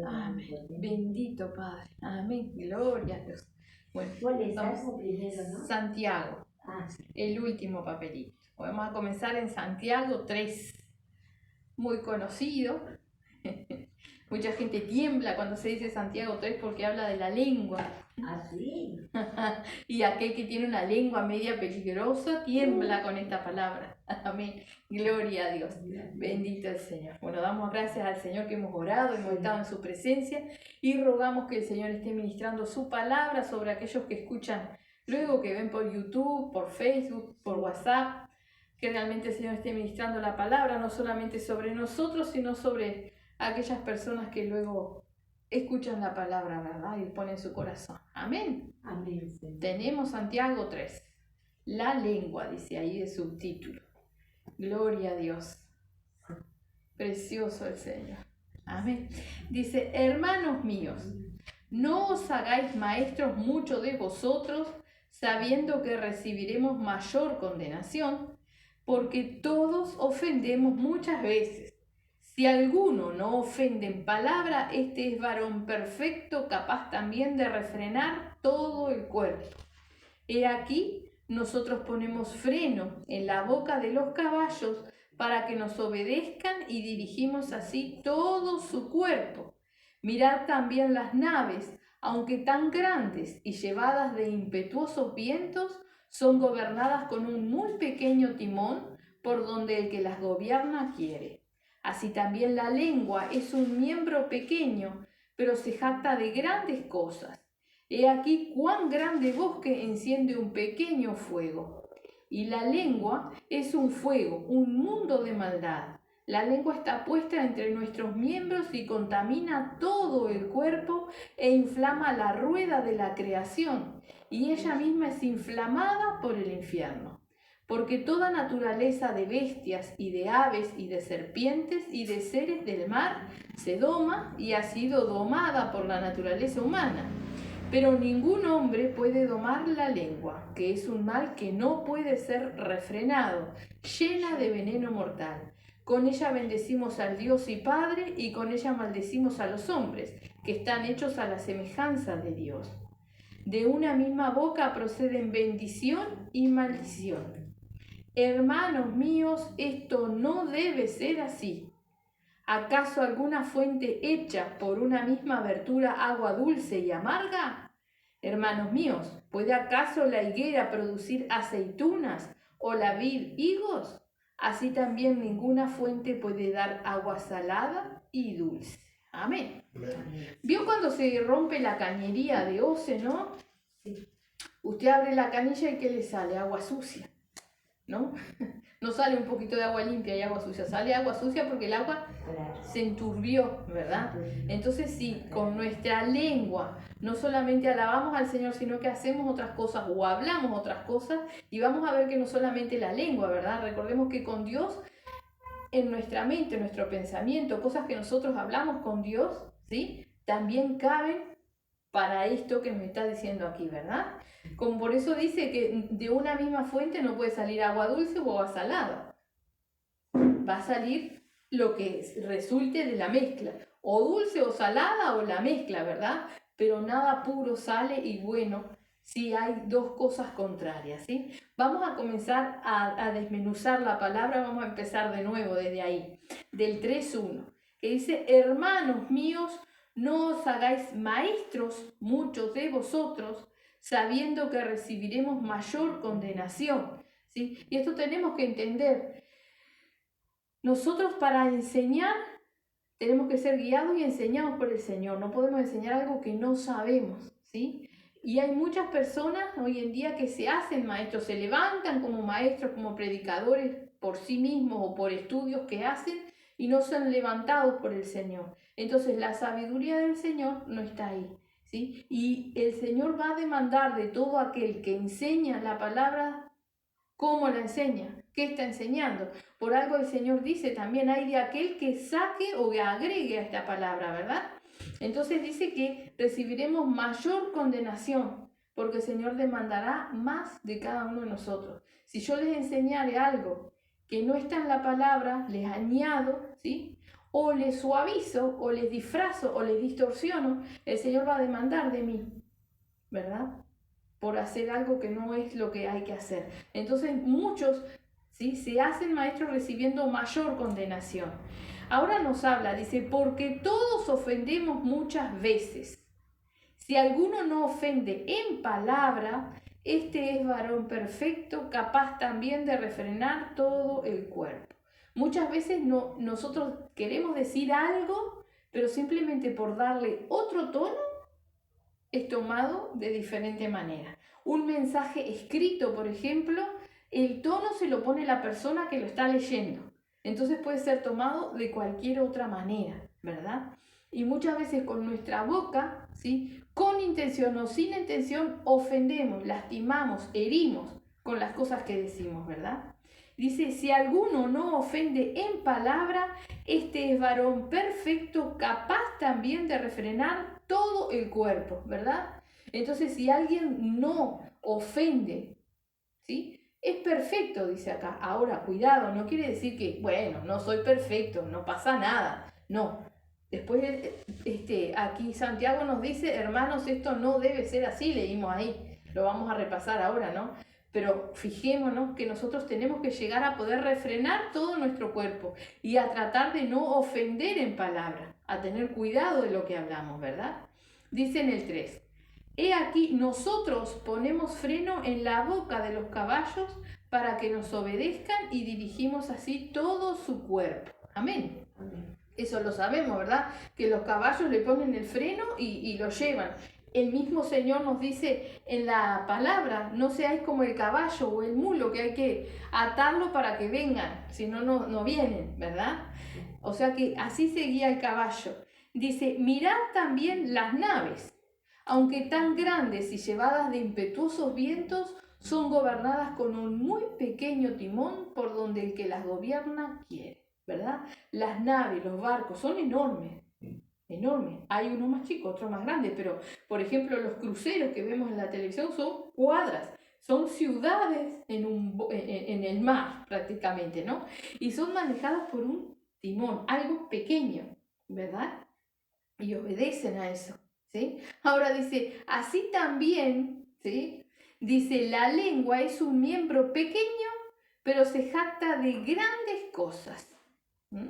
Amén. Bendito Padre. Amén. Gloria a Dios. Bueno, ¿Cuál es? vamos. Salmo primero, ¿no? Santiago, Sí. el último papelito. Vamos a comenzar en Santiago 3, muy conocido. Mucha gente tiembla cuando se dice Santiago 3 porque habla de la lengua. ¿Ah, sí? Y aquel que tiene una lengua media peligrosa tiembla con esta palabra. Amén. Gloria a Dios. Bendito el Señor. Bueno, damos gracias al Señor que hemos orado, hemos estado en su presencia y rogamos que el Señor esté ministrando su palabra sobre aquellos que escuchan luego, que ven por YouTube, por Facebook, por WhatsApp, que realmente el Señor esté ministrando la palabra, no solamente sobre nosotros, sino sobre aquellas personas que luego escuchan la palabra, ¿verdad? Y ponen su corazón. Amén. Amén. Sí. Tenemos Santiago 3. La lengua, dice ahí de subtítulo. Gloria a Dios. Precioso el Señor. Amén. Dice, hermanos míos, no os hagáis maestros mucho de vosotros, sabiendo que recibiremos mayor condenación, porque todos ofendemos muchas veces. Si alguno no ofende en palabra, este es varón perfecto, capaz también de refrenar todo el cuerpo. He aquí, nosotros ponemos freno en la boca de los caballos para que nos obedezcan y dirigimos así todo su cuerpo. Mirad también las naves, aunque tan grandes y llevadas de impetuosos vientos, son gobernadas con un muy pequeño timón por donde el que las gobierna quiere. Así también la lengua es un miembro pequeño, pero se jacta de grandes cosas. He aquí cuán grande bosque enciende un pequeño fuego. Y la lengua es un fuego, un mundo de maldad. La lengua está puesta entre nuestros miembros y contamina todo el cuerpo e inflama la rueda de la creación, y ella misma es inflamada por el infierno. Porque toda naturaleza de bestias y de aves y de serpientes y de seres del mar se doma y ha sido domada por la naturaleza humana. Pero ningún hombre puede domar la lengua, que es un mal que no puede ser refrenado, llena de veneno mortal. Con ella bendecimos al Dios y Padre, y con ella maldecimos a los hombres, que están hechos a la semejanza de Dios. De una misma boca proceden bendición y maldición. Hermanos míos, esto no debe ser así. ¿Acaso alguna fuente hecha por una misma abertura agua dulce y amarga? Hermanos míos, ¿puede acaso la higuera producir aceitunas o la vid higos? Así también ninguna fuente puede dar agua salada y dulce. Amén. ¿Vio cuando se rompe la cañería de Ose, no? Sí. Usted abre la canilla y ¿qué le sale? Agua sucia, ¿no? No sale un poquito de agua limpia y agua sucia, sale agua sucia porque el agua se enturbió, ¿verdad? Entonces sí, con nuestra lengua no solamente alabamos al Señor, sino que hacemos otras cosas o hablamos otras cosas, y vamos a ver que no solamente la lengua, ¿verdad? Recordemos que con Dios, en nuestra mente, en nuestro pensamiento, cosas que nosotros hablamos con Dios, ¿sí? También caben para esto que nos está diciendo aquí, ¿verdad? Como por eso dice que de una misma fuente no puede salir agua dulce o agua salada. Va a salir lo que resulte de la mezcla, o dulce o salada o la mezcla, ¿verdad? Pero nada puro sale y bueno si hay dos cosas contrarias, ¿sí? Vamos a comenzar a desmenuzar la palabra, vamos a empezar de nuevo desde ahí, del 3:1, que dice, hermanos míos, no os hagáis maestros muchos de vosotros, sabiendo que recibiremos mayor condenación, ¿sí? Y esto tenemos que entender. Nosotros para enseñar tenemos que ser guiados y enseñados por el Señor. No podemos enseñar algo que no sabemos, ¿sí? Y hay muchas personas hoy en día que se hacen maestros, se levantan como maestros, como predicadores por sí mismos o por estudios que hacen y no son levantados por el Señor. Entonces la sabiduría del Señor no está ahí, ¿sí? Y el Señor va a demandar de todo aquel que enseña la palabra. ¿Cómo la enseña? ¿Qué está enseñando? Por algo el Señor dice también, hay de aquel que saque o que agregue a esta palabra, ¿verdad? Entonces dice que recibiremos mayor condenación, porque el Señor demandará más de cada uno de nosotros. Si yo les enseñare algo que no está en la palabra, les añado, ¿sí? o les suavizo, o les disfrazo, o les distorsiono, el Señor va a demandar de mí, ¿verdad? Por hacer algo que no es lo que hay que hacer. Entonces muchos, ¿sí?, se hacen maestros recibiendo mayor condenación. Ahora nos habla, dice, porque todos ofendemos muchas veces. Si alguno no ofende en palabra, este es varón perfecto, capaz también de refrenar todo el cuerpo. Muchas veces nosotros queremos decir algo, pero simplemente por darle otro tono, es tomado de diferente manera. Un mensaje escrito, por ejemplo, el tono se lo pone la persona que lo está leyendo. Entonces puede ser tomado de cualquier otra manera, ¿verdad? Y muchas veces con nuestra boca, ¿sí?, con intención o sin intención, ofendemos, lastimamos, herimos con las cosas que decimos, ¿verdad? Dice, si alguno no ofende en palabra, este es varón perfecto, capaz también de refrenar todo el cuerpo, ¿verdad? Entonces, si alguien no ofende, ¿sí?, es perfecto, dice acá. Ahora, cuidado, no quiere decir que, bueno, no soy perfecto, no pasa nada. No. Después, aquí Santiago nos dice, hermanos, esto no debe ser así, leímos ahí. Lo vamos a repasar ahora, ¿no? Pero fijémonos que nosotros tenemos que llegar a poder refrenar todo nuestro cuerpo y a tratar de no ofender en palabra, a tener cuidado de lo que hablamos, ¿verdad? Dice en el 3. He aquí, nosotros ponemos freno en la boca de los caballos para que nos obedezcan y dirigimos así todo su cuerpo. Amén. Amén. Eso lo sabemos, ¿verdad? Que los caballos le ponen el freno y lo llevan. El mismo Señor nos dice en la palabra, no seáis como el caballo o el mulo, que hay que atarlo para que vengan, si no, no vienen, ¿verdad? O sea que así se guía el caballo. Dice, mirad también las naves, aunque tan grandes y llevadas de impetuosos vientos, son gobernadas con un muy pequeño timón por donde el que las gobierna quiere, ¿verdad? Las naves, los barcos son enormes, enormes. Hay uno más chico, otro más grande, pero por ejemplo los cruceros que vemos en la televisión son cuadras, son ciudades en el mar prácticamente, ¿no? Y son manejadas por un timón, algo pequeño, ¿verdad? Y obedecen a eso, ¿sí? Ahora dice, así también, ¿sí?, dice, la lengua es un miembro pequeño, pero se jacta de grandes cosas. ¿Mm?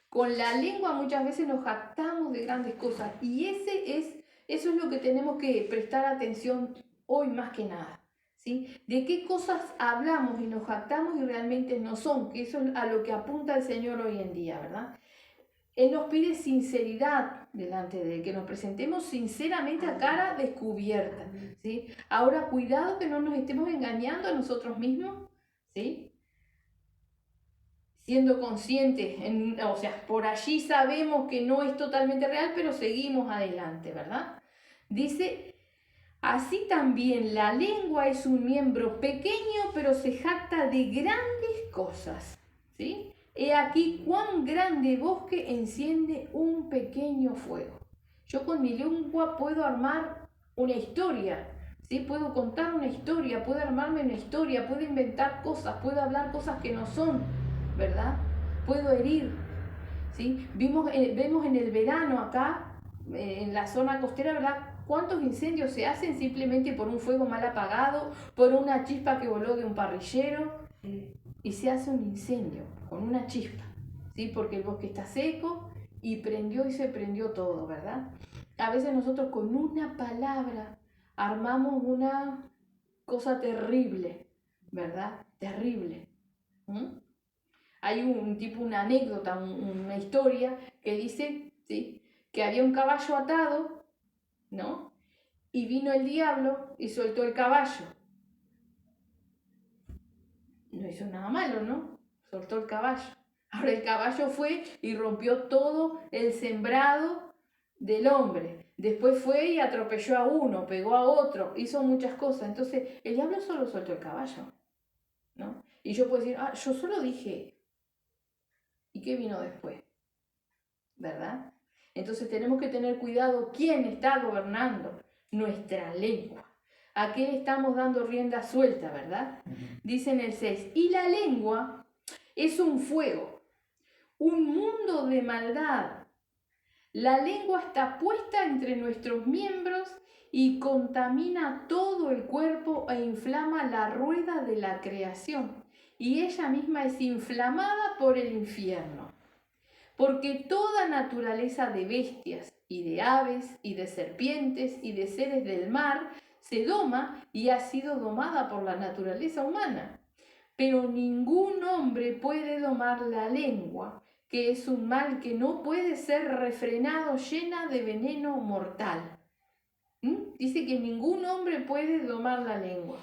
Con la lengua muchas veces nos jactamos de grandes cosas y eso es lo que tenemos que prestar atención hoy más que nada, ¿sí? De qué cosas hablamos y nos jactamos y realmente no son, que eso es a lo que apunta el Señor hoy en día, ¿verdad? Él nos pide sinceridad delante de Él, que nos presentemos sinceramente a cara descubierta, ¿sí? Ahora, cuidado que no nos estemos engañando a nosotros mismos, ¿sí? Siendo conscientes, o sea, por allí sabemos que no es totalmente real, pero seguimos adelante, ¿verdad? Dice, así también la lengua es un miembro pequeño, pero se jacta de grandes cosas, ¿sí? He aquí cuán grande bosque enciende un pequeño fuego. Yo con mi lengua puedo armar una historia, ¿sí? Puedo contar una historia, puedo armarme una historia, puedo inventar cosas, puedo hablar cosas que no son, ¿verdad? Puedo herir, ¿sí? Vemos en el verano acá, en la zona costera, ¿verdad?, cuántos incendios se hacen simplemente por un fuego mal apagado, por una chispa que voló de un parrillero, y se hace un incendio con una chispa, ¿sí? Porque el bosque está seco y prendió y se prendió todo, ¿verdad? A veces nosotros con una palabra armamos una cosa terrible, ¿verdad? Terrible. ¿Mm? Hay una anécdota, una historia que dice, ¿sí?, que había un caballo atado, ¿no? Y vino el diablo y soltó el caballo. No hizo nada malo, ¿no? Soltó el caballo. Ahora el caballo fue y rompió todo el sembrado del hombre. Después fue y atropelló a uno, pegó a otro, hizo muchas cosas. Entonces, el diablo solo soltó el caballo, ¿no? Y yo puedo decir, yo solo dije, ¿y qué vino después? ¿Verdad? Entonces tenemos que tener cuidado quién está gobernando nuestra lengua. ¿A qué le estamos dando rienda suelta, verdad? Dice en el 6, y la lengua es un fuego, un mundo de maldad. La lengua está puesta entre nuestros miembros y contamina todo el cuerpo e inflama la rueda de la creación. Y ella misma es inflamada por el infierno. Porque toda naturaleza de bestias y de aves y de serpientes y de seres del mar se doma y ha sido domada por la naturaleza humana. Pero ningún hombre puede domar la lengua, que es un mal que no puede ser refrenado, llena de veneno mortal. Dice que ningún hombre puede domar la lengua.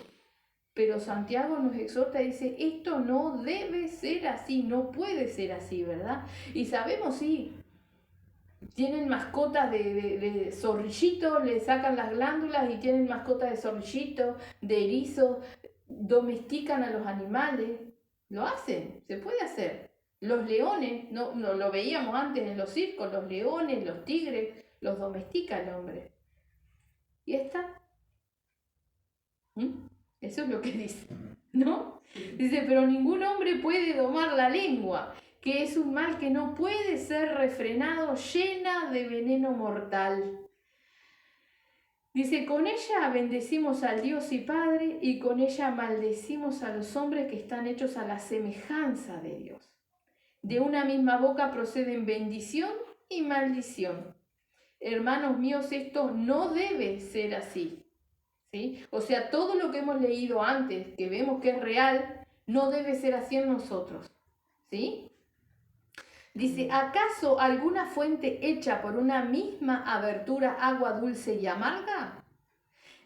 Pero Santiago nos exhorta y dice, esto no debe ser así, no puede ser así, ¿verdad? Y sabemos, sí, tienen mascotas de zorrillito, le sacan las glándulas y tienen mascotas de zorrillito, de erizo, domestican a los animales, lo hacen, se puede hacer. Los leones, no lo veíamos antes en los circos, los leones, los tigres, los domestica el hombre. ¿Y esta? Eso es lo que dice, ¿no? Dice, pero ningún hombre puede domar la lengua, que es un mal que no puede ser refrenado, llena de veneno mortal. Dice, con ella bendecimos al Dios y Padre, y con ella maldecimos a los hombres que están hechos a la semejanza de Dios. De una misma boca proceden bendición y maldición. Hermanos míos, esto no debe ser así. ¿Sí? O sea, todo lo que hemos leído antes, que vemos que es real, no debe ser así en nosotros. ¿Sí? Dice, ¿acaso alguna fuente hecha por una misma abertura agua dulce y amarga?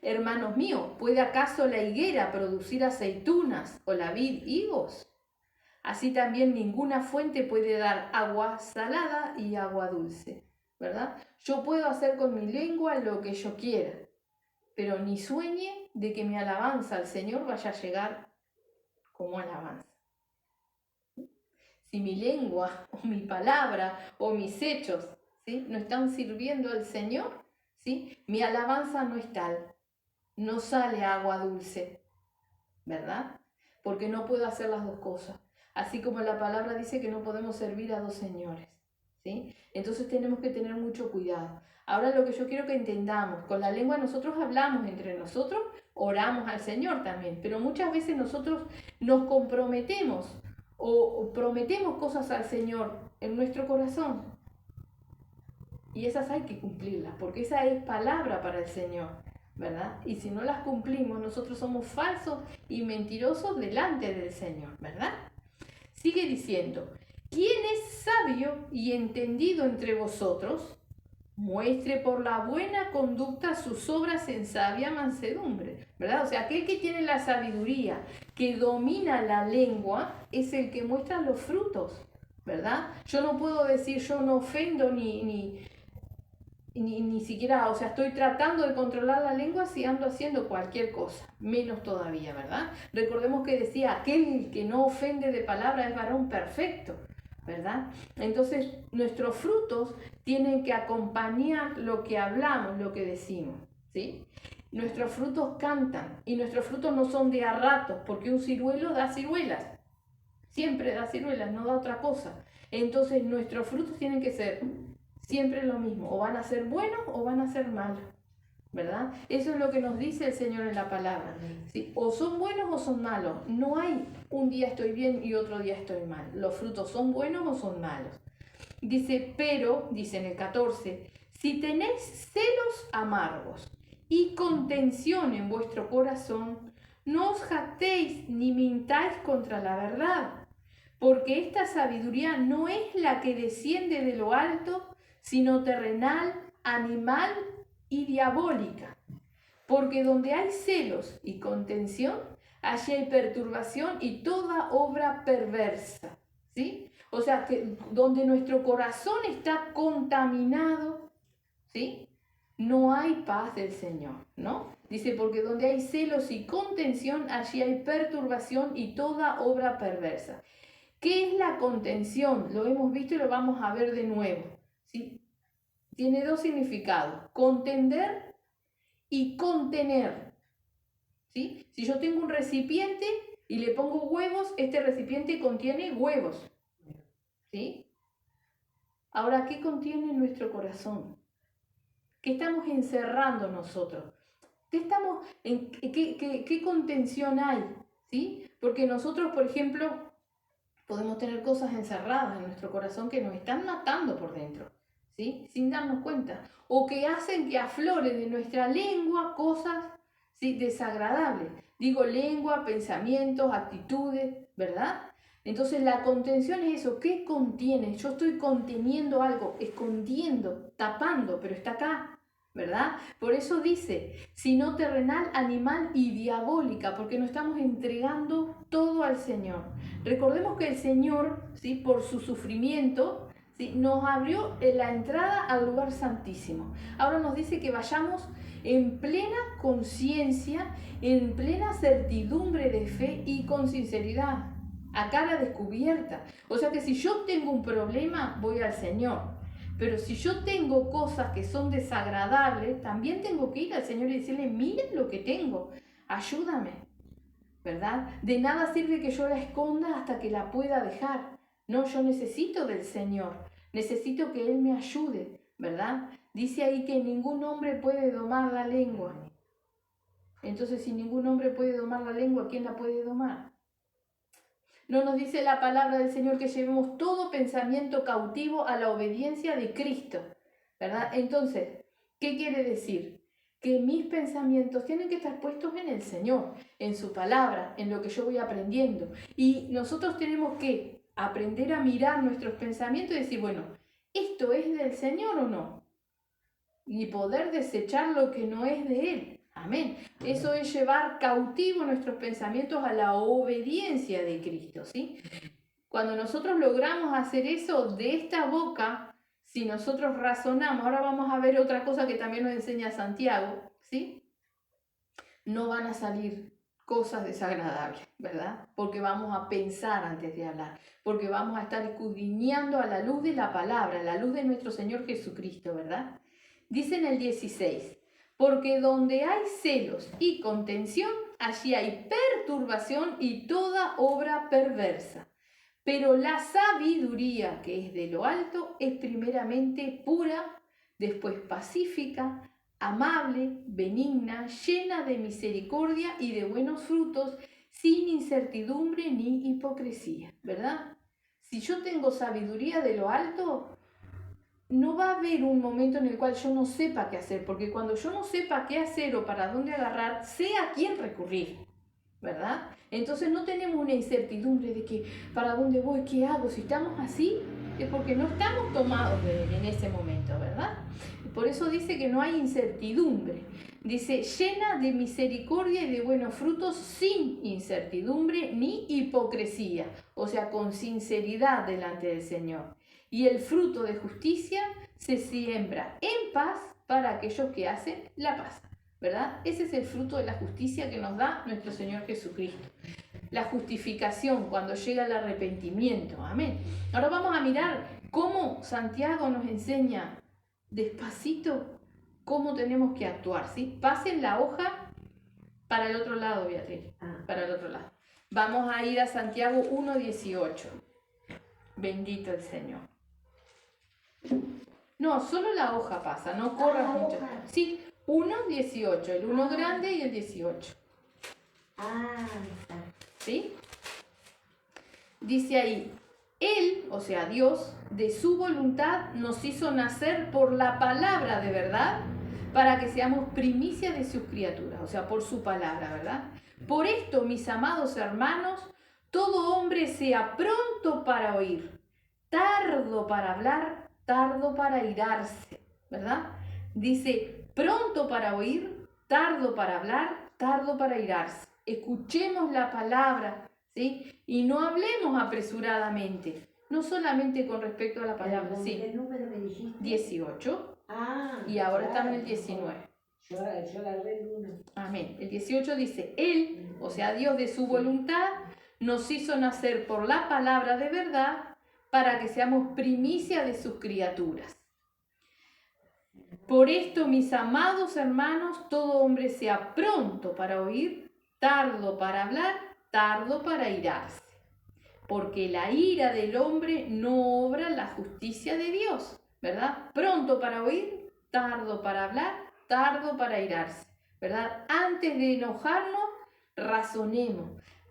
Hermanos míos, ¿puede acaso la higuera producir aceitunas o la vid higos? Así también ninguna fuente puede dar agua salada y agua dulce, ¿verdad? Yo puedo hacer con mi lengua lo que yo quiera, pero ni sueñe de que mi alabanza al Señor vaya a llegar como alabanza. Si mi lengua o mi palabra o mis hechos, ¿sí?, no están sirviendo al Señor, ¿sí?, mi alabanza no es tal, no sale agua dulce, ¿verdad? Porque no puedo hacer las dos cosas. Así como la palabra dice que no podemos servir a dos señores, ¿sí? Entonces tenemos que tener mucho cuidado. Ahora lo que yo quiero que entendamos, con la lengua nosotros hablamos entre nosotros, oramos al Señor también, pero muchas veces nosotros nos comprometemos o prometemos cosas al Señor en nuestro corazón. Y esas hay que cumplirlas, porque esa es palabra para el Señor, ¿verdad? Y si no las cumplimos, nosotros somos falsos y mentirosos delante del Señor, ¿verdad? Sigue diciendo, ¿quién es sabio y entendido entre vosotros? Muestre por la buena conducta sus obras en sabia mansedumbre, ¿verdad? O sea, aquel que tiene la sabiduría, que domina la lengua, es el que muestra los frutos, ¿verdad? Yo no puedo decir yo no ofendo ni siquiera, o sea, estoy tratando de controlar la lengua si ando haciendo cualquier cosa, menos todavía, ¿verdad? Recordemos que decía, aquel que no ofende de palabra es varón perfecto, ¿verdad? Entonces, nuestros frutos tienen que acompañar lo que hablamos, lo que decimos, ¿sí? Nuestros frutos cantan y nuestros frutos no son de a ratos, porque un ciruelo da ciruelas, siempre da ciruelas, no da otra cosa. Entonces, nuestros frutos tienen que ser siempre lo mismo, o van a ser buenos o van a ser malos, ¿verdad? Eso es lo que nos dice el Señor en la palabra, ¿sí? O son buenos o son malos, no hay un día estoy bien y otro día estoy mal, los frutos son buenos o son malos. Dice, pero, dice en el 14, si tenéis celos amargos y contención en vuestro corazón, no os jactéis ni mintáis contra la verdad, porque esta sabiduría no es la que desciende de lo alto, sino terrenal, animal y diabólica. Porque donde hay celos y contención, allí hay perturbación y toda obra perversa, ¿sí? O sea, que donde nuestro corazón está contaminado, ¿sí?, no hay paz del Señor, ¿no? Dice, porque donde hay celos y contención, allí hay perturbación y toda obra perversa. ¿Qué es la contención? Lo hemos visto y lo vamos a ver de nuevo, ¿sí? Tiene dos significados, contender y contener, ¿sí? Si yo tengo un recipiente y le pongo huevos, este recipiente contiene huevos, ¿sí? Ahora, ¿qué contiene nuestro corazón? ¿Qué estamos encerrando nosotros? ¿Qué contención hay? ¿Sí? Porque nosotros, por ejemplo, podemos tener cosas encerradas en nuestro corazón que nos están matando por dentro, ¿sí? Sin darnos cuenta. O que hacen que aflore de nuestra lengua cosas, ¿sí?, desagradables. Digo lengua, pensamientos, actitudes, ¿verdad? Entonces la contención es eso. ¿Qué contiene? Yo estoy conteniendo algo, escondiendo, tapando, pero está acá, ¿verdad? Por eso dice, sino terrenal, animal y diabólica, porque nos estamos entregando todo al Señor. Recordemos que el Señor, ¿sí?, por su sufrimiento, ¿sí?, nos abrió la entrada al lugar santísimo. Ahora nos dice que vayamos en plena conciencia, en plena certidumbre de fe y con sinceridad, a cara descubierta. O sea que si yo tengo un problema, voy al Señor. Pero si yo tengo cosas que son desagradables, también tengo que ir al Señor y decirle, mira lo que tengo, ayúdame, ¿verdad? De nada sirve que yo la esconda hasta que la pueda dejar. No, yo necesito del Señor, necesito que Él me ayude, ¿verdad? Dice ahí que ningún hombre puede domar la lengua. Entonces, si ningún hombre puede domar la lengua, ¿quién la puede domar? ¿No nos dice la palabra del Señor que llevemos todo pensamiento cautivo a la obediencia de Cristo? ¿Verdad? Entonces, ¿qué quiere decir? Que mis pensamientos tienen que estar puestos en el Señor, en su palabra, en lo que yo voy aprendiendo. Y nosotros tenemos que aprender a mirar nuestros pensamientos y decir, bueno, ¿esto es del Señor o no? Y poder desechar lo que no es de Él. Amén. Eso es llevar cautivo nuestros pensamientos a la obediencia de Cristo, ¿sí? Cuando nosotros logramos hacer eso de esta boca, si nosotros razonamos, ahora vamos a ver otra cosa que también nos enseña Santiago, ¿sí? No van a salir cosas desagradables, ¿verdad? Porque vamos a pensar antes de hablar, porque vamos a estar escudriñando a la luz de la palabra, a la luz de nuestro Señor Jesucristo, ¿verdad? Dice en el 16, porque donde hay celos y contención, allí hay perturbación y toda obra perversa. Pero la sabiduría que es de lo alto es primeramente pura, después pacífica, amable, benigna, llena de misericordia y de buenos frutos, sin incertidumbre ni hipocresía, ¿verdad? Si yo tengo sabiduría de lo alto, no va a haber un momento en el cual yo no sepa qué hacer, porque cuando yo no sepa qué hacer o para dónde agarrar, sé a quién recurrir, ¿verdad? Entonces no tenemos una incertidumbre de que para dónde voy, qué hago. Si estamos así, es porque no estamos tomados de él en ese momento, ¿verdad? Por eso dice que no hay incertidumbre. Dice, llena de misericordia y de buenos frutos, sin incertidumbre ni hipocresía, o sea, con sinceridad delante del Señor. Y el fruto de justicia se siembra en paz para aquellos que hacen la paz, ¿verdad? Ese es el fruto de la justicia que nos da nuestro Señor Jesucristo. La justificación cuando llega el arrepentimiento. Amén. Ahora vamos a mirar cómo Santiago nos enseña despacito cómo tenemos que actuar, ¿sí? Pasen la hoja para el otro lado, Beatriz. Para el otro lado. Vamos a ir a Santiago 1:18. Bendito el Señor. No, solo la hoja pasa, no corras mucho. Sí, 1:18, el 1 grande y el 18. Está. ¿Sí? Dice ahí, Él, o sea Dios, de su voluntad nos hizo nacer por la palabra de verdad, para que seamos primicia de sus criaturas, o sea, por su palabra, ¿verdad? Por esto, mis amados hermanos, todo hombre sea pronto para oír, tardo para hablar, tardo para irarse, ¿verdad? Dice, pronto para oír, tardo para hablar, tardo para irarse. Escuchemos la palabra, ¿sí? Y no hablemos apresuradamente, no solamente con respecto a la palabra, sí. ¿Qué número me dijiste? 18. Y claro, ahora estamos en el 19. Yo agarré el 1. Amén. El 18 dice, Él, o sea, Dios de su voluntad, nos hizo nacer por la palabra de verdad para que seamos primicia de sus criaturas. Por esto, mis amados hermanos, todo hombre sea pronto para oír, tardo para hablar, tardo para irarse. porque la ira del hombre no obra la justicia de Dios, ¿verdad? Pronto para oír, tardo para hablar, tardo para irarse, ¿verdad? Antes de enojarnos, razonemos.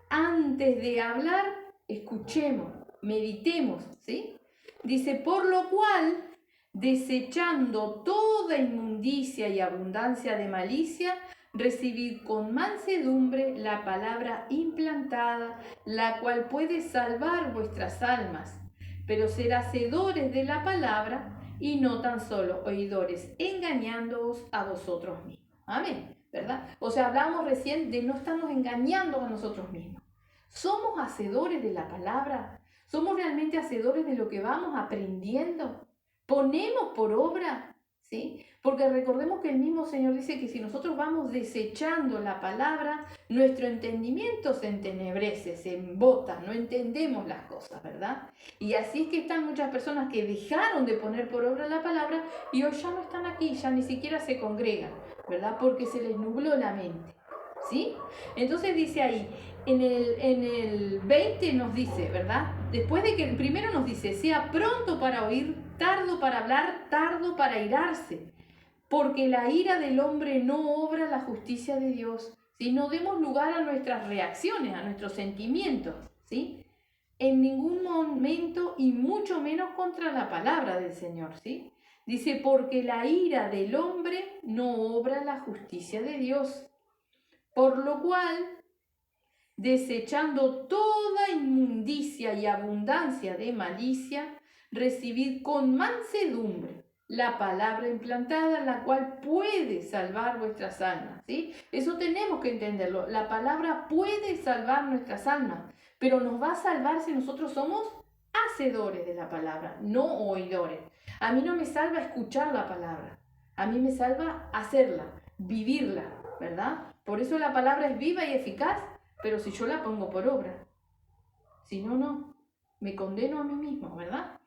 Antes de hablar, escuchemos, meditemos, ¿sí? Dice, por lo cual, desechando toda inmundicia y abundancia de malicia, recibid con mansedumbre la palabra implantada, la cual puede salvar vuestras almas, pero ser hacedores de la palabra y no tan solo oidores, engañándoos a vosotros mismos. Amén, ¿verdad? O sea, hablamos recién de no estarnos engañando a nosotros mismos. ¿Somos hacedores de la palabra? ¿Somos realmente hacedores de lo que vamos aprendiendo? ¿Ponemos por obra? ¿Sí? Porque recordemos que el mismo Señor dice que si nosotros vamos desechando la palabra, nuestro entendimiento se entenebrece, se embota, no entendemos las cosas, ¿verdad? Y así es que están muchas personas que dejaron de poner por obra la palabra y hoy ya no están aquí, ya ni siquiera se congregan, ¿verdad? Porque se les nubló la mente, ¿sí? Entonces dice ahí, en el 20 nos dice, ¿verdad? Después de que primero nos dice, sea pronto para oír, tardo para hablar, tardo para irarse, porque la ira del hombre no obra la justicia de Dios, ¿sí? No demos lugar a nuestras reacciones, a nuestros sentimientos, ¿sí? En ningún momento y mucho menos contra la palabra del Señor, ¿sí? Dice, porque la ira del hombre no obra la justicia de Dios, por lo cual, desechando toda inmundicia y abundancia de malicia, recibid con mansedumbre la palabra implantada, la cual puede salvar vuestras almas, ¿sí? Eso tenemos que entenderlo. La palabra puede salvar nuestras almas, pero nos va a salvar si nosotros somos hacedores de la palabra, no oidores. A mí no me salva escuchar la palabra, a mí me salva hacerla, vivirla, ¿verdad? Por eso la palabra es viva y eficaz, pero si yo la pongo por obra, si no, no, me condeno a mí mismo, ¿verdad?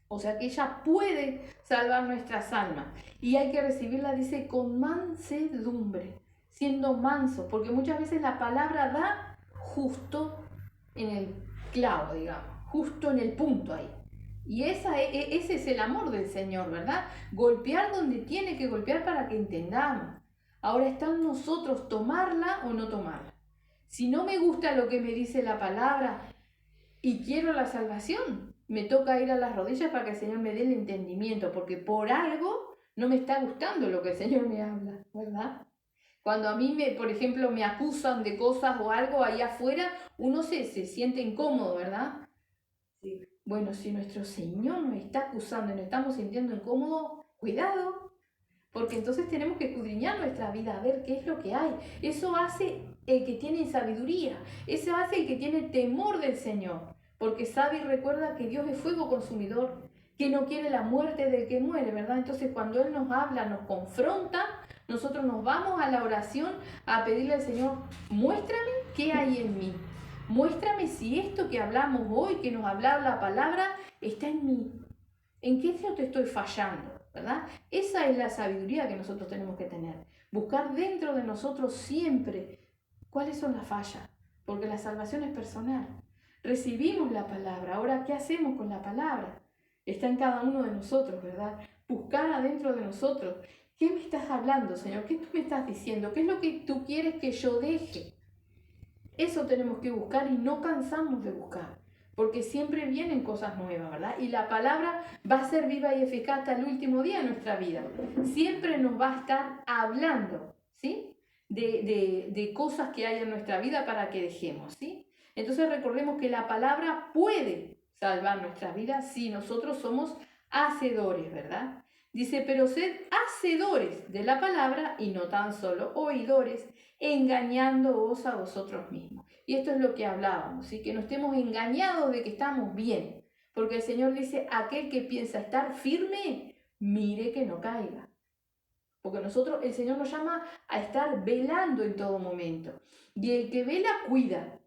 O sea que ella puede salvar nuestras almas y hay que recibirla, dice, con mansedumbre, siendo manso, porque muchas veces la palabra da justo en el clavo, digamos, justo en el punto ahí. Y ese es el amor del Señor, ¿verdad? Golpear donde tiene que golpear para que entendamos. Ahora está en nosotros tomarla o no tomarla. Si no me gusta lo que me dice la palabra y quiero la salvación, me toca ir a las rodillas para que el Señor me dé el entendimiento, porque por algo no me está gustando lo que el Señor me habla, ¿verdad? Cuando a mí, por ejemplo, me acusan de cosas o algo ahí afuera, uno se siente incómodo, ¿verdad? Sí. Bueno, si nuestro Señor nos está acusando y nos estamos sintiendo incómodos, cuidado, porque entonces tenemos que escudriñar nuestra vida, a ver qué es lo que hay. Eso hace el que tiene sabiduría, eso hace el que tiene temor del Señor, porque sabe y recuerda que Dios es fuego consumidor, que no quiere la muerte del que muere, ¿verdad? Entonces cuando Él nos habla, nos confronta, nosotros nos vamos a la oración a pedirle al Señor, muéstrame qué hay en mí. Muéstrame si esto que hablamos hoy, que nos habla la palabra, está en mí. ¿En qué yo te estoy fallando? ¿Verdad? Esa es la sabiduría que nosotros tenemos que tener. Buscar dentro de nosotros siempre cuáles son las fallas, porque la salvación es personal. Recibimos la palabra, ahora ¿qué hacemos con la palabra? Está en cada uno de nosotros, ¿verdad? Buscar adentro de nosotros. ¿Qué me estás hablando, Señor? ¿Qué tú me estás diciendo? ¿Qué es lo que tú quieres que yo deje? Eso tenemos que buscar y no cansamos de buscar, porque siempre vienen cosas nuevas, ¿verdad? Y la palabra va a ser viva y eficaz hasta el último día de nuestra vida. Siempre nos va a estar hablando, ¿sí? De cosas que hay en nuestra vida para que dejemos, ¿sí? Entonces recordemos que la palabra puede salvar nuestra vida si nosotros somos hacedores, ¿verdad? Dice, pero sed hacedores de la palabra y no tan solo oidores, engañándoos a vosotros mismos. Y esto es lo que hablábamos, ¿sí? Que no estemos engañados de que estamos bien, porque el Señor dice, aquel que piensa estar firme, mire que no caiga. Porque el Señor nos llama a estar velando en todo momento. Y el que vela, cuida,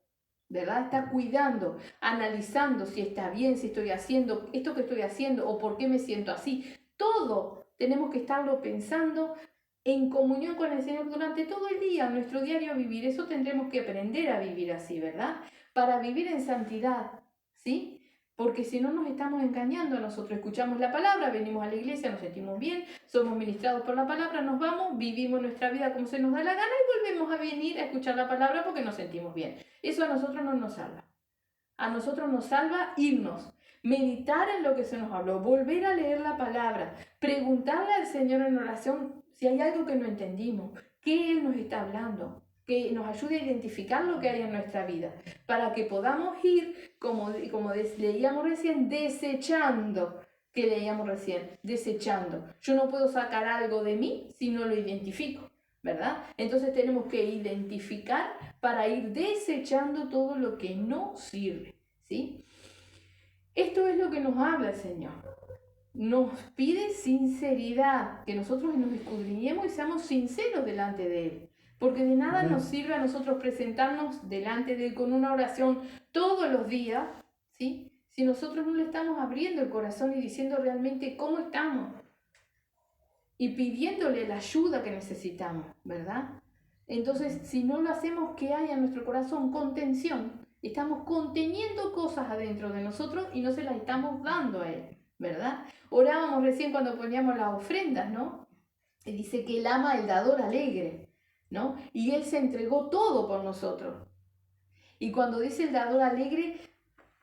¿verdad? Está cuidando, analizando si está bien, si estoy haciendo esto que estoy haciendo o por qué me siento así. Todo tenemos que estarlo pensando en comunión con el Señor durante todo el día, nuestro diario vivir. Eso tendremos que aprender a vivir así, ¿verdad? para vivir en santidad, ¿sí? Porque si no nos estamos engañando a nosotros, escuchamos la palabra, venimos a la iglesia, nos sentimos bien, somos ministrados por la palabra, nos vamos, vivimos nuestra vida como se nos da la gana y volvemos a venir a escuchar la palabra porque nos sentimos bien. Eso a nosotros no nos salva. A nosotros nos salva irnos, meditar en lo que se nos habló, volver a leer la palabra, preguntarle al Señor en oración si hay algo que no entendimos, qué Él nos está hablando, que nos ayude a identificar lo que hay en nuestra vida, para que podamos ir, como leíamos recién, desechando, desechando. Yo no puedo sacar algo de mí si no lo identifico, ¿verdad? Entonces tenemos que identificar para ir desechando todo lo que no sirve, ¿sí? Esto es lo que nos habla el Señor. Nos pide sinceridad, que nosotros nos escudriñemos y seamos sinceros delante de Él. Porque de nada nos sirve a nosotros presentarnos delante de Él con una oración todos los días, ¿sí? Si nosotros no le estamos abriendo el corazón y diciendo realmente cómo estamos y pidiéndole la ayuda que necesitamos, ¿verdad? Entonces, si no lo hacemos, ¿qué hay en nuestro corazón? Contención. Estamos conteniendo cosas adentro de nosotros y no se las estamos dando a Él, ¿verdad? Orábamos recién cuando poníamos las ofrendas, ¿no? Y dice que Él ama el dador alegre, ¿no? Y Él se entregó todo por nosotros. Y cuando dice el dador alegre,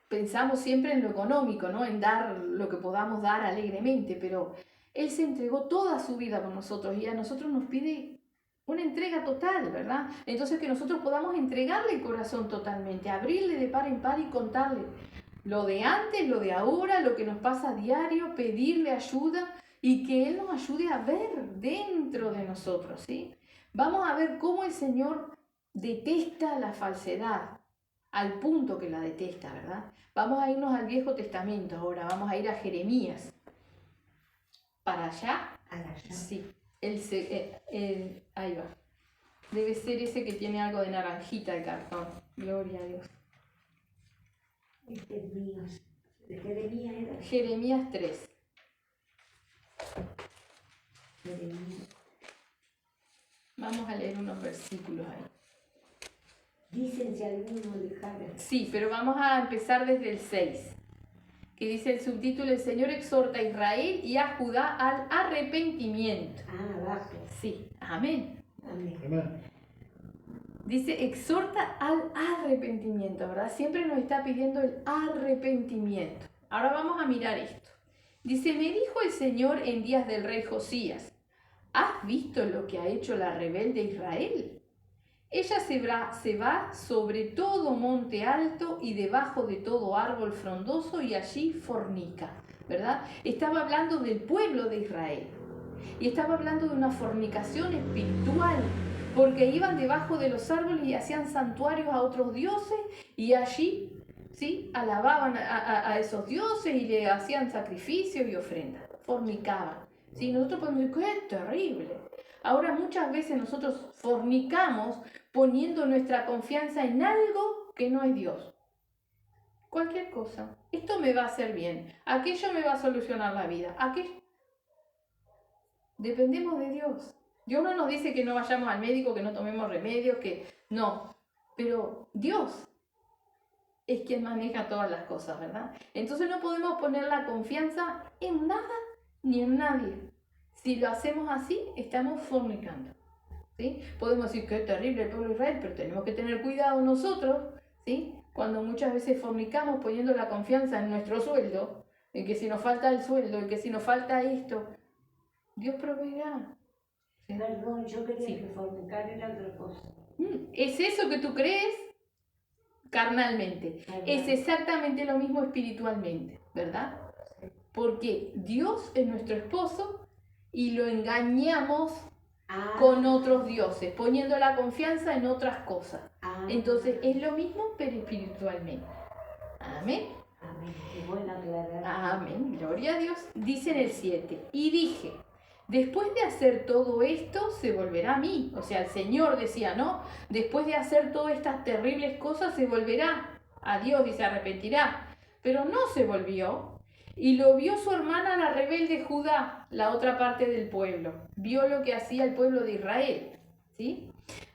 pensamos siempre en lo económico, ¿no? En dar lo que podamos dar alegremente, pero Él se entregó toda su vida por nosotros y a nosotros nos pide una entrega total, ¿verdad? Entonces que nosotros podamos entregarle el corazón totalmente, abrirle de par en par y contarle lo de antes, lo de ahora, lo que nos pasa a diario, pedirle ayuda y que Él nos ayude a ver dentro de nosotros, ¿sí? Vamos a ver cómo el Señor detesta la falsedad, al punto que la detesta, ¿verdad? Vamos a irnos al Viejo Testamento ahora, vamos a ir a Jeremías. ¿Para allá? Sí. Ahí va. Debe ser ese que tiene algo de naranjita el cartón. Gloria a Dios. Este es mío. ¿De Jeremías era? Jeremías 3. Jeremías. Vamos a leer unos versículos ahí. Dicen si alguno dejara. Sí, pero vamos a empezar desde el 6. Que dice el subtítulo: El Señor exhorta a Israel y a Judá al arrepentimiento. Ah, abajo. Sí, amén. Amén. Amén. Dice, exhorta al arrepentimiento, ¿verdad? Siempre nos está pidiendo el arrepentimiento. Ahora vamos a mirar esto. Dice, me dijo el Señor en días del rey Josías, ¿has visto lo que ha hecho la rebelde Israel? Ella se va sobre todo monte alto y debajo de todo árbol frondoso y allí fornica, ¿verdad? Estaba hablando del pueblo de Israel y estaba hablando de una fornicación espiritual, porque iban debajo de los árboles y hacían santuarios a otros dioses y allí, ¿sí?, alababan a esos dioses y le hacían sacrificios y ofrendas, fornicaban. ¿Sí? Nosotros podemos decir, ¡qué terrible! Ahora muchas veces nosotros fornicamos poniendo nuestra confianza en algo que no es Dios. Cualquier cosa. Esto me va a hacer bien. Aquello me va a solucionar la vida. Aquello. Dependemos de Dios. Dios no nos dice que no vayamos al médico, que no tomemos remedios, que no. Pero Dios es quien maneja todas las cosas, ¿verdad? Entonces no podemos poner la confianza en nada ni en nadie. Si lo hacemos así, estamos fornicando, ¿sí? Podemos decir que es terrible el pueblo de Israel, pero tenemos que tener cuidado nosotros, ¿sí? Cuando muchas veces fornicamos poniendo la confianza en nuestro sueldo, en que si nos falta el sueldo, en que si nos falta esto, Dios proveerá. ¿Sí? Perdón, yo quería Sí. que fornicar era otra cosa. ¿Es eso que tú crees? Carnalmente. Carnal. Es exactamente lo mismo espiritualmente, ¿verdad? Porque Dios es nuestro esposo y lo engañamos con otros dioses, poniendo la confianza en otras cosas. Entonces es lo mismo, pero espiritualmente. Amén. Amén. Qué bueno aclarar. Amén. Gloria a Dios. Dice en el 7. Y dije, después de hacer todo esto, se volverá a mí. O sea, el Señor decía, ¿no? Después de hacer todas estas terribles cosas, se volverá a Dios y se arrepentirá. Pero no se volvió. Y lo vio su hermana, la rebelde Judá, la otra parte del pueblo. Vio lo que hacía el pueblo de Israel. ¿Sí?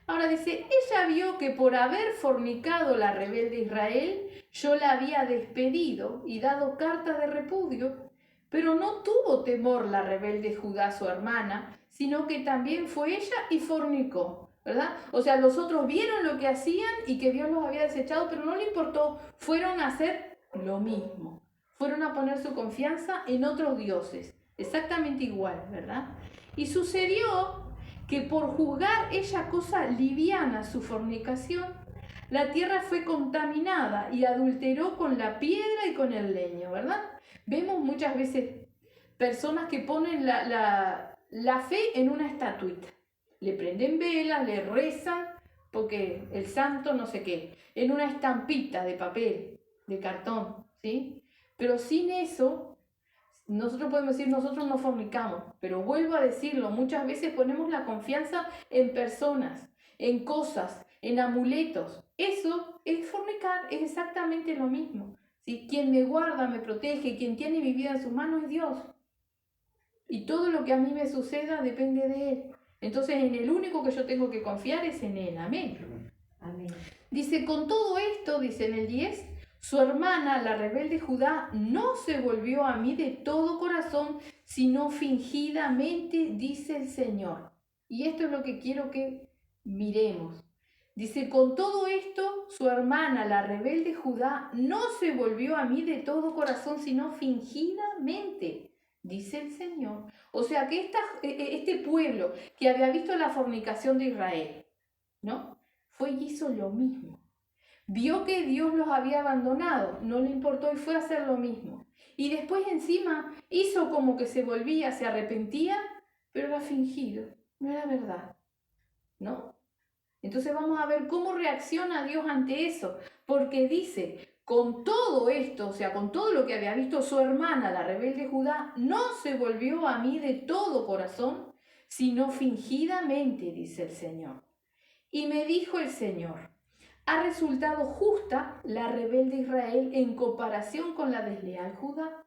Ahora dice, ella vio que por haber fornicado la rebelde Israel, yo la había despedido y dado carta de repudio, pero no tuvo temor la rebelde Judá, su hermana, sino que también fue ella y fornicó, ¿verdad? O sea, los otros vieron lo que hacían y que Dios los había desechado, pero no le importó, fueron a hacer lo mismo, fueron a poner su confianza en otros dioses, exactamente igual, ¿verdad? Y sucedió que por juzgar ella cosa liviana su fornicación, la tierra fue contaminada y adulteró con la piedra y con el leño, ¿verdad? Vemos muchas veces personas que ponen la fe en una estatuita. Le prenden velas, le rezan, porque el santo no sé qué, en una estampita de papel, de cartón, ¿sí? Pero sin eso, nosotros podemos decir, nosotros no fornicamos, pero vuelvo a decirlo, muchas veces ponemos la confianza en personas, en cosas, en amuletos. Eso es fornicar, es exactamente lo mismo. ¿Sí? Quien me guarda, me protege, quien tiene mi vida en sus manos es Dios. Y todo lo que a mí me suceda depende de Él. Entonces en el único que yo tengo que confiar es en Él. Amén. Amén. Dice, con todo esto, dice en el 10, su hermana, la rebelde Judá, no se volvió a mí de todo corazón, sino fingidamente, dice el Señor. Y esto es lo que quiero que miremos. Dice, con todo esto, su hermana, la rebelde Judá, no se volvió a mí de todo corazón, sino fingidamente, dice el Señor. O sea que este pueblo que había visto la fornicación de Israel, ¿no? Fue y hizo lo mismo. Vio que Dios los había abandonado, no le importó y fue a hacer lo mismo. Y después encima hizo como que se volvía, se arrepentía, pero era fingido, no era verdad, ¿no? Entonces vamos a ver cómo reacciona Dios ante eso, porque dice, con todo esto, o sea, con todo lo que había visto su hermana, la rebelde Judá, no se volvió a mí de todo corazón, sino fingidamente, dice el Señor. Y me dijo el Señor, ha resultado justa la rebelde Israel en comparación con la desleal Judá.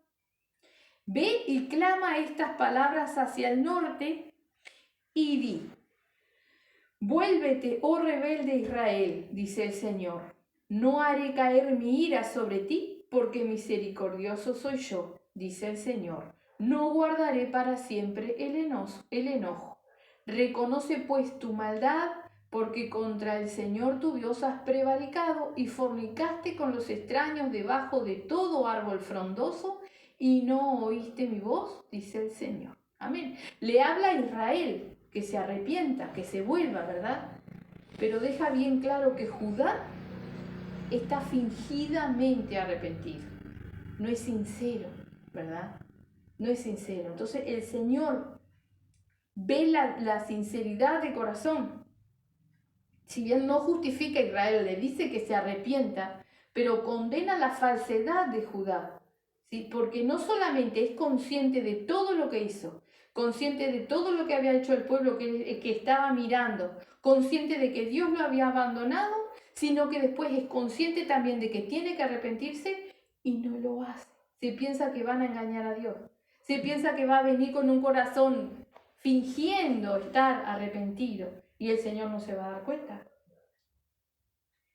Ve y clama estas palabras hacia el norte y di, vuélvete, oh rebelde Israel, dice el Señor, no haré caer mi ira sobre ti, porque misericordioso soy yo, dice el Señor, no guardaré para siempre el enojo. Reconoce pues tu maldad, porque contra el Señor tu Dios has prevaricado y fornicaste con los extraños debajo de todo árbol frondoso y no oíste mi voz, dice el Señor. Amén. Le habla a Israel que se arrepienta, que se vuelva, ¿verdad? Pero deja bien claro que Judá está fingidamente arrepentido. No es sincero, ¿verdad? No es sincero. Entonces el Señor ve la sinceridad de corazón. Si bien no justifica a Israel, le dice que se arrepienta, pero condena la falsedad de Judá, ¿sí? Porque no solamente es consciente de todo lo que hizo, consciente de todo lo que había hecho el pueblo que estaba mirando, consciente de que Dios lo había abandonado, sino que después es consciente también de que tiene que arrepentirse y no lo hace. Se piensa que van a engañar a Dios, se piensa que va a venir con un corazón fingiendo estar arrepentido y el Señor no se va a dar cuenta.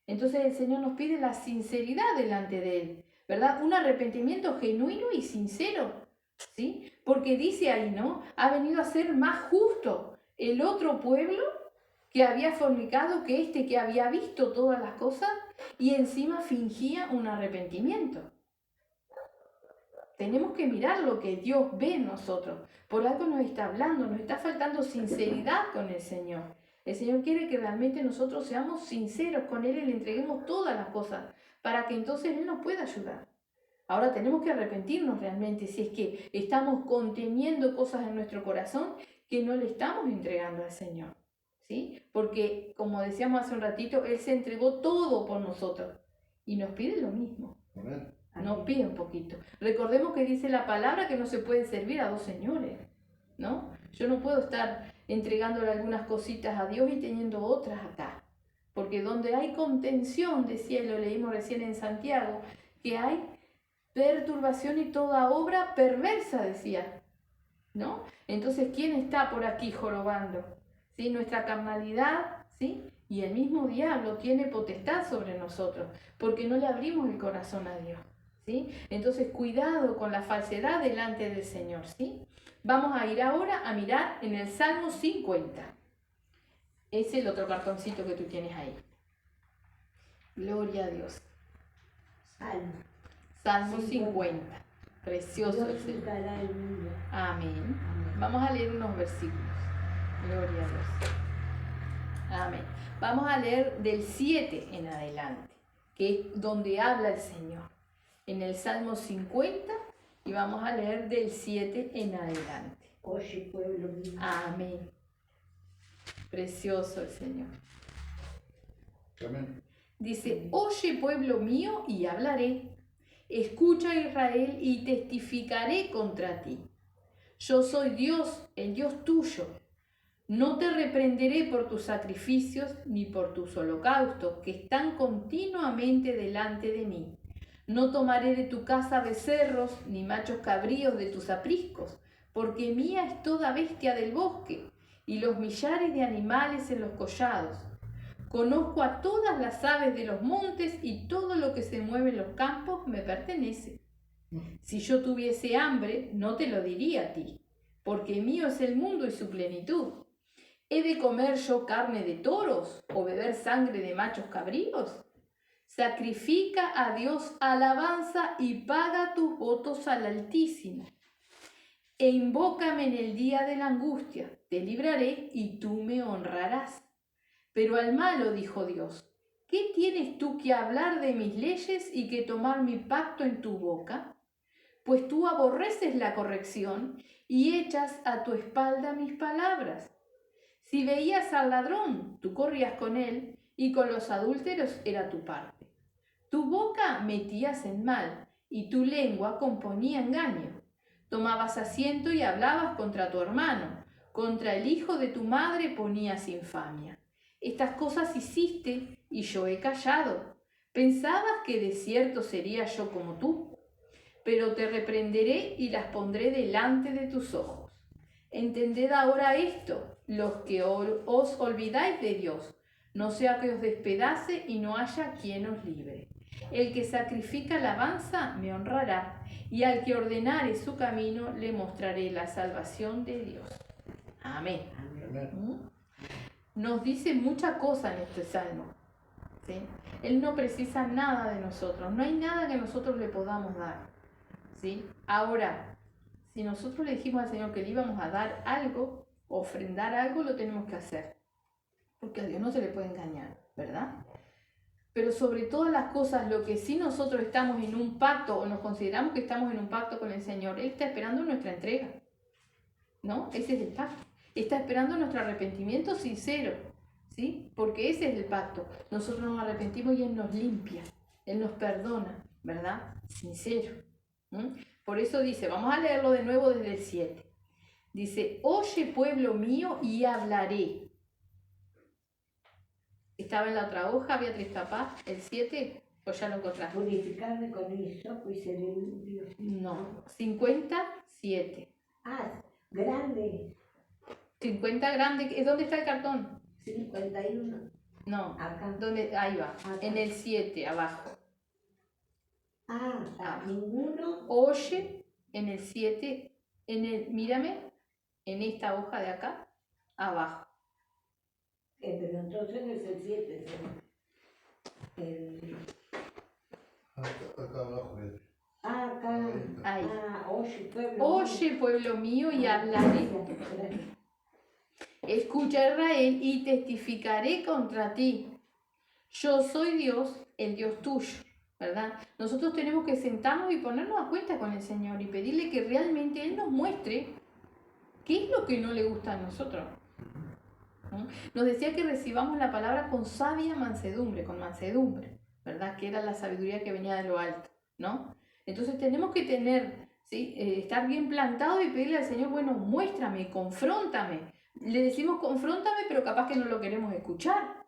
Entonces el Señor nos pide la sinceridad delante de Él, ¿verdad? Un arrepentimiento genuino y sincero, ¿sí? Porque dice ahí, ¿no? Ha venido a ser más justo el otro pueblo que había fornicado que este que había visto todas las cosas y encima fingía un arrepentimiento. Tenemos que mirar lo que Dios ve en nosotros. Por algo nos está hablando, nos está faltando sinceridad con el Señor. El Señor quiere que realmente nosotros seamos sinceros con Él y le entreguemos todas las cosas para que entonces Él nos pueda ayudar. Ahora tenemos que arrepentirnos realmente si es que estamos conteniendo cosas en nuestro corazón que no le estamos entregando al Señor. ¿Sí? Porque, como decíamos hace un ratito, Él se entregó todo por nosotros y nos pide lo mismo. Amén. Nos pide un poquito. Recordemos que dice la palabra que no se puede servir a dos señores, ¿no? Yo no puedo estar entregándole algunas cositas a Dios y teniendo otras acá. Porque donde hay contención, decía, y lo leímos recién en Santiago, que hay perturbación y toda obra perversa, decía, ¿no? Entonces, ¿quién está por aquí jorobando? ¿sí? Nuestra carnalidad, ¿sí? Y el mismo diablo tiene potestad sobre nosotros, porque no le abrimos el corazón a Dios, ¿sí? Entonces, cuidado con la falsedad delante del Señor, ¿sí? Vamos a ir ahora a mirar en el Salmo 50. Es el otro cartoncito que tú tienes ahí. Gloria a Dios. Salmo 50. Precioso Dios el Señor. juzgará el mundo. Amén. Amén. Vamos a leer unos versículos. Gloria a Dios. Amén. Vamos a leer del 7 en adelante, que es donde habla el Señor. En el Salmo 50 y vamos a leer del 7 en adelante. Oye, pueblo mío. Amén. Precioso el Señor. Amén. Dice, oye pueblo mío y hablaré. Escucha Israel y testificaré contra ti. Yo soy Dios, el Dios tuyo. No te reprenderé por tus sacrificios ni por tus holocaustos, que están continuamente delante de mí. No tomaré de tu casa becerros ni machos cabríos de tus apriscos, porque mía es toda bestia del bosque y los millares de animales en los collados. Conozco a todas las aves de los montes y todo lo que se mueve en los campos me pertenece. Si yo tuviese hambre, no te lo diría a ti, porque mío es el mundo y su plenitud. ¿He de comer yo carne de toros o beber sangre de machos cabríos? Sacrifica a Dios alabanza y paga tus votos al Altísimo. E invócame en el día de la angustia, te libraré y tú me honrarás. Pero al malo dijo Dios, ¿qué tienes tú que hablar de mis leyes y que tomar mi pacto en tu boca? Pues tú aborreces la corrección y echas a tu espalda mis palabras. Si veías al ladrón, tú corrías con él, y con los adúlteros era tu parte. Tu boca metías en mal, y tu lengua componía engaño. Tomabas asiento y hablabas contra tu hermano, contra el hijo de tu madre ponías infamia. Estas cosas hiciste, y yo he callado. ¿Pensabas que de cierto sería yo como tú? Pero te reprenderé y las pondré delante de tus ojos. Entended ahora esto, los que os olvidáis de Dios, no sea que os despedace y no haya quien os libre. El que sacrifica alabanza me honrará, y al que ordenare su camino le mostraré la salvación de Dios. Amén. Amén. Nos dice mucha cosa en este salmo, ¿sí? Él no precisa nada de nosotros, no hay nada que nosotros le podamos dar, ¿sí? Ahora, si nosotros le dijimos al Señor que le íbamos a dar algo, ofrendar algo, lo tenemos que hacer, porque a Dios no se le puede engañar, ¿verdad? Pero sobre todas las cosas, lo que sí nosotros estamos en un pacto, o nos consideramos que estamos en un pacto con el Señor, Él está esperando nuestra entrega, ¿no? Ese es el pacto. Está esperando nuestro arrepentimiento sincero, ¿sí? Porque ese es el pacto. Nosotros nos arrepentimos y Él nos limpia, Él nos perdona, ¿verdad? Sincero. Por eso dice, vamos a leerlo de nuevo desde el 7. Dice, oye pueblo mío y hablaré. Estaba en la otra hoja, Beatriz Capaz, el 7, pues ya lo encontraste. Purificarme con el hisopo y seré limpio. No, 57. Ah, grande. 50 grande, ¿dónde está el cartón? 51. No, Acá. ¿dónde? Ahí va, Acá. en el 7, abajo. Ninguno. Oye, en el 7, mírame, en esta hoja de acá, abajo. Pero entonces no es el 7, Acá abajo. acá. Ahí. Oye, pueblo. Oye, pueblo mío, y hablaré. Escucha Israel y testificaré contra ti. Yo soy Dios, el Dios tuyo, ¿verdad? Nosotros tenemos que sentarnos y ponernos a cuenta con el Señor y pedirle que realmente Él nos muestre qué es lo que no le gusta a nosotros. ¿No? Nos decía que recibamos la palabra con sabia mansedumbre, con mansedumbre, ¿verdad? Que era la sabiduría que venía de lo alto, ¿no? Entonces tenemos que tener, ¿sí? Estar bien plantados y pedirle al Señor, bueno, muéstrame, confróntame. Le decimos confróntame, pero capaz que no lo queremos escuchar,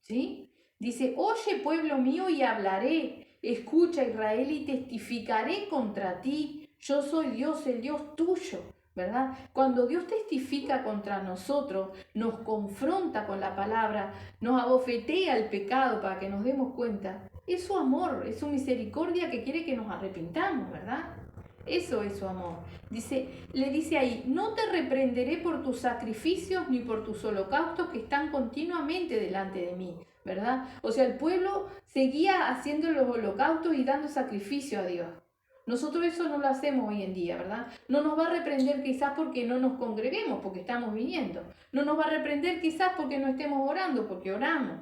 ¿sí? Dice, oye pueblo mío y hablaré, escucha Israel y testificaré contra ti. Yo soy Dios, el Dios tuyo. ¿verdad? Cuando Dios testifica contra nosotros, nos confronta con la palabra, nos abofetea el pecado para que nos demos cuenta, es su amor, es su misericordia que quiere que nos arrepintamos, ¿verdad? Eso es su amor. Le dice ahí, no te reprenderé por tus sacrificios ni por tus holocaustos que están continuamente delante de mí, ¿verdad? O sea, el pueblo seguía haciendo los holocaustos y dando sacrificio a Dios. Nosotros eso no lo hacemos hoy en día, ¿verdad? No nos va a reprender quizás porque no nos congreguemos, porque estamos viniendo. No nos va a reprender quizás porque no estemos orando, porque oramos.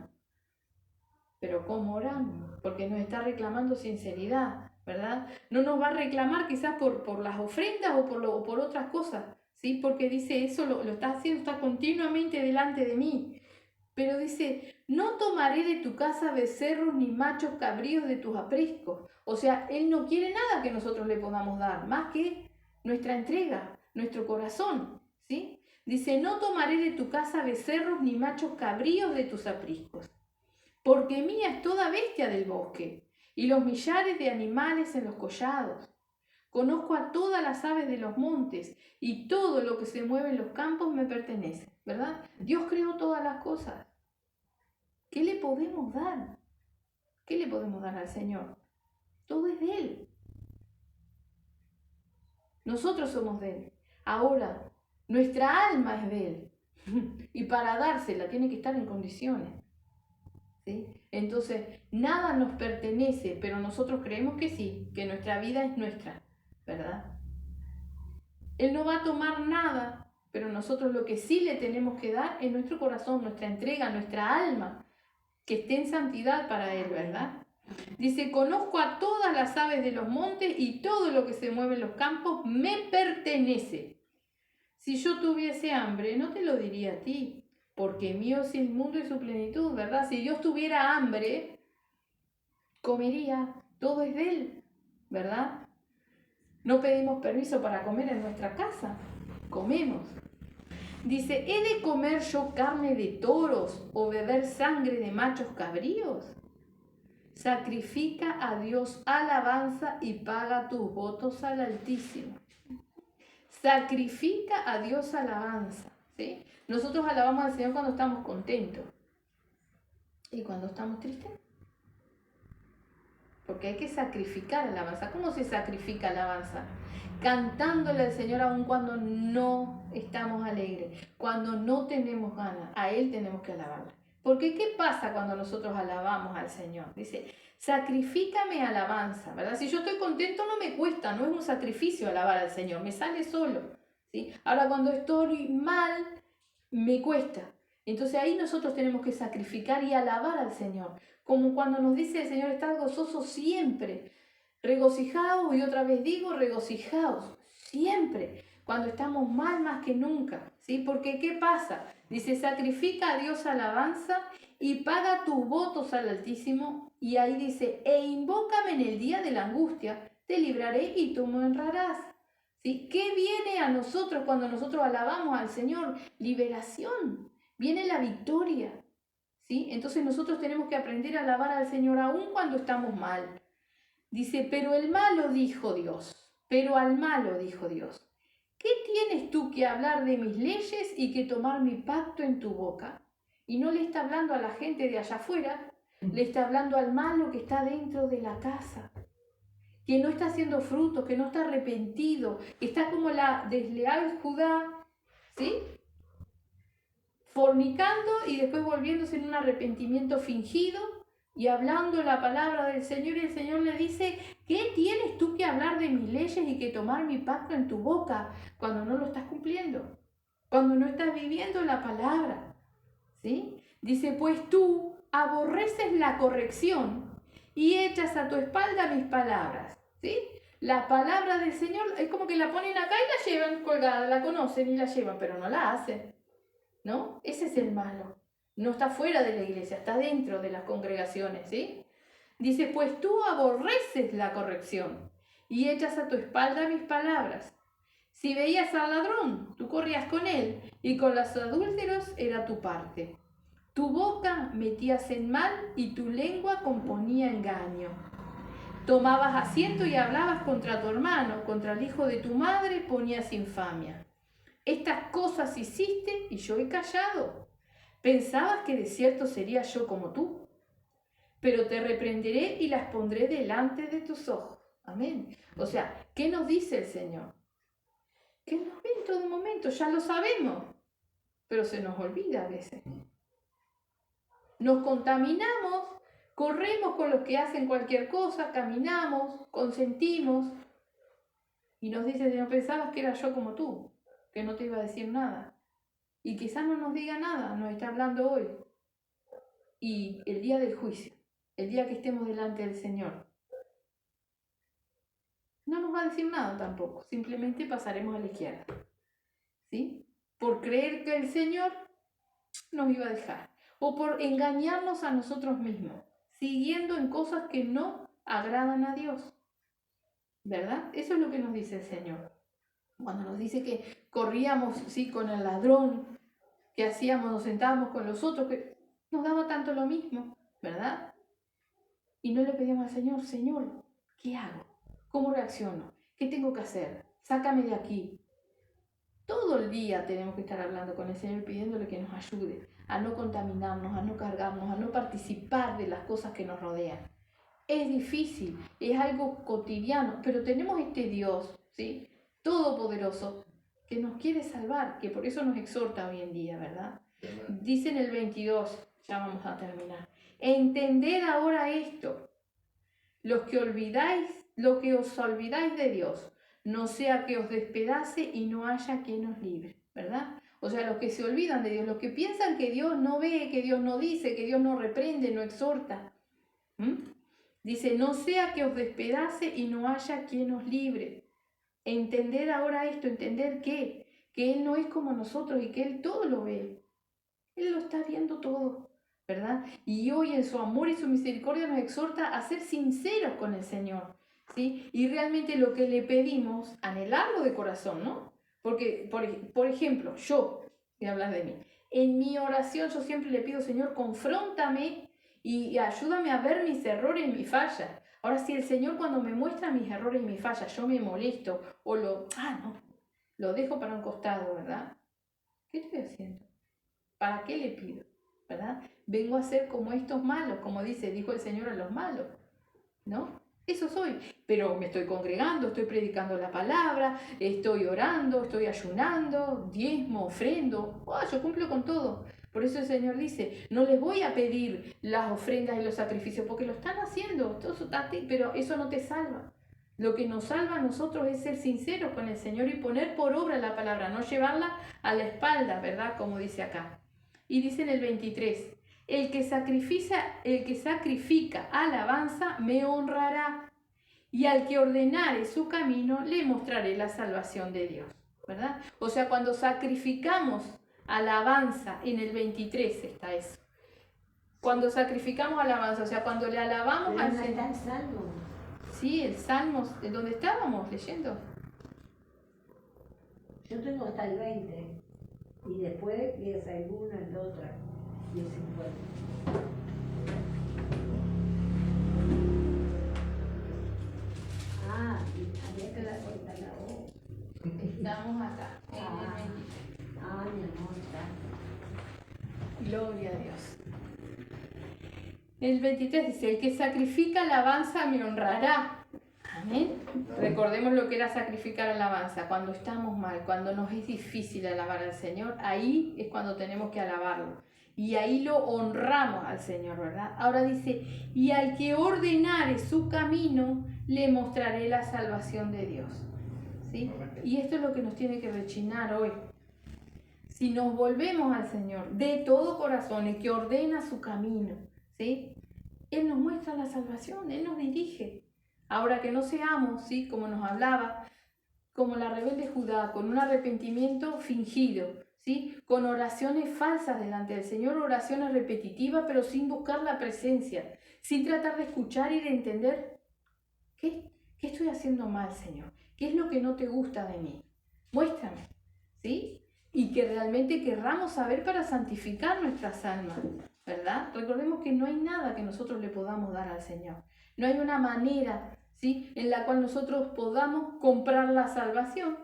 Pero ¿cómo oramos? Porque nos está reclamando sinceridad, ¿verdad? No nos va a reclamar quizás por las ofrendas o por otras cosas, ¿sí? Porque dice, eso lo está haciendo, está continuamente delante de mí. Pero dice, no tomaré de tu casa becerros ni machos cabríos de tus apriscos. O sea, Él no quiere nada que nosotros le podamos dar, más que nuestra entrega, nuestro corazón, ¿sí? Dice, no tomaré de tu casa becerros ni machos cabríos de tus apriscos, porque mía es toda bestia del bosque y los millares de animales en los collados. Conozco a todas las aves de los montes y todo lo que se mueve en los campos me pertenece, ¿verdad? Dios creó todas las cosas. ¿Qué le podemos dar? ¿Qué le podemos dar al Señor? Todo es de Él. Nosotros somos de Él. Ahora, nuestra alma es de Él. Y para dársela tiene que estar en condiciones. ¿Sí? Entonces, nada nos pertenece, pero nosotros creemos que sí, que nuestra vida es nuestra, ¿verdad? Él no va a tomar nada, pero nosotros lo que sí le tenemos que dar es nuestro corazón, nuestra entrega, nuestra alma, que esté en santidad para Él, ¿verdad? Dice, conozco a todas las aves de los montes y todo lo que se mueve en los campos me pertenece. Si yo tuviese hambre, no te lo diría a ti, porque mío es el mundo y su plenitud, ¿verdad? Si Dios tuviera hambre, comería, todo es de Él, ¿verdad? No pedimos permiso para comer en nuestra casa, comemos. Dice, ¿he de comer yo carne de toros o beber sangre de machos cabríos? Sacrifica a Dios alabanza y paga tus votos al Altísimo. Sacrifica a Dios alabanza, ¿sí? Nosotros alabamos al Señor cuando estamos contentos. ¿Y cuando estamos tristes? Porque hay que sacrificar alabanza. ¿Cómo se sacrifica alabanza? Cantándole al Señor aun cuando no estamos alegres, cuando no tenemos ganas. A Él tenemos que alabarle. Porque ¿qué pasa cuando nosotros alabamos al Señor? Dice, sacrifícame alabanza, ¿verdad? Si yo estoy contento no me cuesta, no es un sacrificio alabar al Señor, me sale solo, ¿sí? Ahora cuando estoy mal, me cuesta. Entonces ahí nosotros tenemos que sacrificar y alabar al Señor. Como cuando nos dice el Señor, estad gozosos siempre, regocijaos, y otra vez digo, regocijaos siempre, cuando estamos mal más que nunca, ¿sí? Porque ¿qué pasa? Dice, sacrifica a Dios alabanza y paga tus votos al Altísimo, y ahí dice, e invócame en el día de la angustia, te libraré y tú me honrarás. ¿Sí? ¿Qué viene a nosotros cuando nosotros alabamos al Señor? Liberación, viene la victoria, ¿sí? Entonces nosotros tenemos que aprender a alabar al Señor aún cuando estamos mal. Dice, pero al malo dijo Dios, ¿qué tienes tú que hablar de mis leyes y que tomar mi pacto en tu boca? Y no le está hablando a la gente de allá afuera, le está hablando al malo que está dentro de la casa, que no está haciendo frutos, que no está arrepentido, que está como la desleal Judá, ¿sí? Fornicando y después volviéndose en un arrepentimiento fingido y hablando la palabra del Señor, y el Señor le dice, ¿qué tienes tú que hablar de mis leyes y que tomar mi pacto en tu boca cuando no lo estás cumpliendo? Cuando no estás viviendo la palabra, ¿sí? Dice, pues tú aborreces la corrección y echas a tu espalda mis palabras, ¿sí? La palabra del Señor es como que la ponen acá y la llevan colgada, la conocen y la llevan, pero no la hacen, ¿no? Ese es el malo. No está fuera de la iglesia, está dentro de las congregaciones, ¿sí? Dice, pues tú aborreces la corrección y echas a tu espalda mis palabras. Si veías al ladrón, tú corrías con él, y con los adúlteros era tu parte. Tu boca metías en mal y tu lengua componía engaño. Tomabas asiento y hablabas contra tu hermano, contra el hijo de tu madre ponías infamia. Estas cosas hiciste y yo he callado. ¿Pensabas que de cierto sería yo como tú? Pero te reprenderé y las pondré delante de tus ojos. Amén. O sea, ¿qué nos dice el Señor? Que nos ve en todo momento, ya lo sabemos, pero se nos olvida a veces. Nos contaminamos, corremos con los que hacen cualquier cosa, caminamos, consentimos, y nos dice, no pensabas que era yo como tú, que no te iba a decir nada. Y quizás no nos diga nada, nos está hablando hoy. Y el día del juicio, el día que estemos delante del Señor, no nos va a decir nada tampoco, simplemente pasaremos a la izquierda, ¿sí? Por creer que el Señor nos iba a dejar, o por engañarnos a nosotros mismos, siguiendo en cosas que no agradan a Dios, ¿verdad? Eso es lo que nos dice el Señor. Cuando nos dice que corríamos, sí, con el ladrón, que hacíamos, nos sentábamos con los otros, que nos daba tanto lo mismo, ¿verdad? Y no le pedíamos al Señor, Señor, ¿qué hago? ¿Cómo reacciono? ¿Qué tengo que hacer? Sácame de aquí. Todo el día tenemos que estar hablando con el Señor pidiéndole que nos ayude a no contaminarnos, a no cargarnos, a no participar de las cosas que nos rodean. Es difícil, es algo cotidiano, pero tenemos este Dios, ¿sí? Todopoderoso, que nos quiere salvar, que por eso nos exhorta hoy en día, ¿verdad? Dice en el 22, ya vamos a terminar. Entended ahora esto, lo que os olvidáis de Dios, no sea que os despedace y no haya quien os libre, ¿verdad? O sea, los que se olvidan de Dios, los que piensan que Dios no ve, que Dios no dice, que Dios no reprende, no exhorta. Dice, no sea que os despedace y no haya quien os libre. Entender ahora esto, entender que Él no es como nosotros y que Él todo lo ve. Él lo está viendo todo, ¿verdad? Y hoy en su amor y su misericordia nos exhorta a ser sinceros con el Señor, ¿sí? Y realmente lo que le pedimos, anhelarlo de corazón, ¿no? Porque, por ejemplo, yo, voy a hablar de mí, en mi oración yo siempre le pido, Señor, confróntame y ayúdame a ver mis errores y mis fallas. Ahora, si el Señor cuando me muestra mis errores y mis fallas, yo me molesto o lo dejo para un costado, ¿verdad? ¿Qué estoy haciendo? ¿Para qué le pido? ¿Verdad? Vengo a ser como estos malos, como dijo el Señor a los malos, ¿no? Eso soy, pero me estoy congregando, estoy predicando la palabra, estoy orando, estoy ayunando, diezmo, ofrendo, yo cumplo con todo. Por eso el Señor dice, no les voy a pedir las ofrendas y los sacrificios, porque lo están haciendo, pero eso no te salva. Lo que nos salva a nosotros es ser sinceros con el Señor y poner por obra la palabra, no llevarla a la espalda, ¿verdad? Como dice acá. Y dice en el 23, el que sacrifica alabanza me honrará, y al que ordenare su camino le mostraré la salvación de Dios, ¿verdad? O sea, cuando sacrificamos alabanza, en el 23 está eso. Cuando sacrificamos alabanza, o sea, cuando le alabamos al Señor. ¿Está el Salmo? Sí, el Salmo, donde estábamos leyendo. Yo tengo hasta el 20. Y después empieza el 1, el 2, y el 50. Había que dar cuenta la voz. Estamos acá, en el 23. Mi amor, está. Gloria a Dios. El 23 dice, el que sacrifica alabanza me honrará. Amén. Recordemos lo que era sacrificar alabanza. Cuando estamos mal, cuando nos es difícil alabar al Señor, ahí es cuando tenemos que alabarlo. Y ahí lo honramos al Señor, ¿verdad? Ahora dice, y al que ordenare su camino, le mostraré la salvación de Dios. ¿Sí? Y esto es lo que nos tiene que rechinar hoy. Si nos volvemos al Señor de todo corazón, el que ordena su camino, ¿sí? Él nos muestra la salvación, Él nos dirige. Ahora que no seamos, ¿sí? Como nos hablaba, como la rebelde Judá, con un arrepentimiento fingido, ¿sí? Con oraciones falsas delante del Señor, oraciones repetitivas, pero sin buscar la presencia, sin tratar de escuchar y de entender qué estoy haciendo mal, Señor, qué es lo que no te gusta de mí. Muéstrame, ¿sí? Y que realmente querramos saber para santificar nuestras almas, ¿verdad? Recordemos que no hay nada que nosotros le podamos dar al Señor. No hay una manera, ¿sí?, en la cual nosotros podamos comprar la salvación.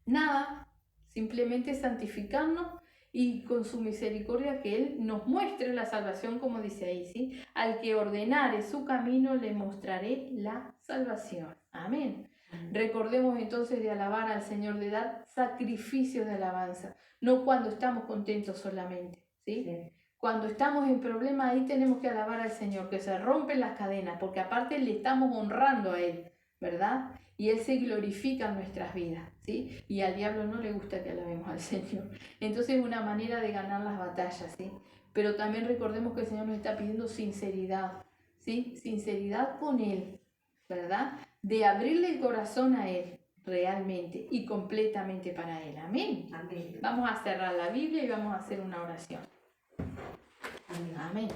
Nada, simplemente santificarnos y con su misericordia que Él nos muestre la salvación, como dice ahí, ¿sí? Al que ordenare su camino le mostraré la salvación. Amén. Recordemos entonces de alabar al Señor, de dar sacrificios de alabanza, no cuando estamos contentos solamente, ¿sí? Sí. Cuando estamos en problemas, ahí tenemos que alabar al Señor, que se rompen las cadenas, porque aparte le estamos honrando a Él, ¿verdad? Y Él se glorifica en nuestras vidas, ¿sí? Y al diablo no le gusta que alabemos al Señor. Entonces es una manera de ganar las batallas, ¿sí? Pero también recordemos que el Señor nos está pidiendo sinceridad, ¿sí? Sinceridad con Él, ¿verdad? De abrirle el corazón a Él realmente y completamente para Él. Amén. Amén. Vamos a cerrar la Biblia y vamos a hacer una oración. Amén. Amén.